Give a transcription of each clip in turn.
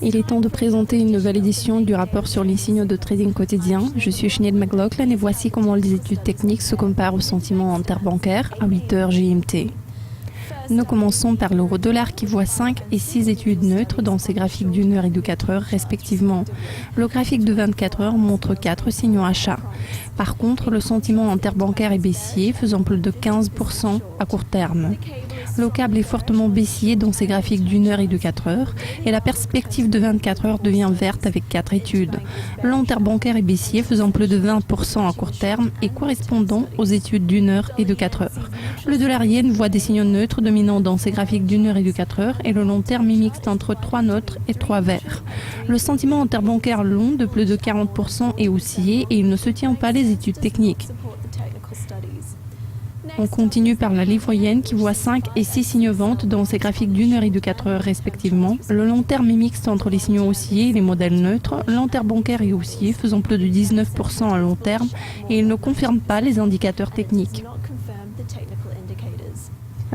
Il est temps de présenter une nouvelle édition du rapport sur les signaux de trading quotidien. Je suis Sinead McLaughlin et voici comment les études techniques se comparent au sentiment interbancaire à 8h GMT. Nous commençons par l'euro-dollar qui voit 5 et 6 études neutres dans ses graphiques d'1 heure et de 4 heures respectivement. Le graphique de 24 heures montre 4 signaux achats. Par contre, le sentiment interbancaire est baissier, faisant plus de 15% à court terme. Le câble est fortement baissier dans ses graphiques d'1 heure et de 4 heures et la perspective de 24 heures devient verte avec 4 études. L'interbancaire est baissier, faisant plus de 20% à court terme et correspondant aux études d'1 heure et de 4 heures. Le dollar yen voit des signaux neutres dominant dans ses graphiques d'1 heure et de 4 heures et le long terme est mixte entre 3 neutres et 3 verts. Le sentiment interbancaire long de plus de 40% est haussier et il ne soutient pas les études techniques. On continue par la livre yen qui voit 5 et 6 signaux vente dans ses graphiques d'1 heure et de 4 heures respectivement. Le long terme est mixte entre les signaux haussiers et les modèles neutres. L'interbancaire est haussier, faisant plus de 19% à long terme et il ne confirme pas les indicateurs techniques.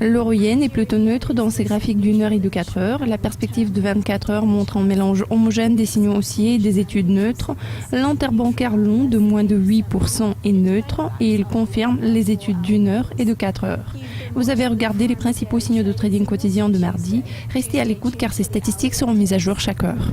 L'euro yen est plutôt neutre dans ses graphiques d'1 heure et de 4 heures. La perspective de 24 heures montre un mélange homogène des signaux haussiers et des études neutres. L'interbancaire long de moins de 8% est neutre et il confirme les études d'1 heure et de 4 heures. Vous avez regardé les principaux signaux de trading quotidien de mardi. Restez à l'écoute car ces statistiques seront mises à jour chaque heure.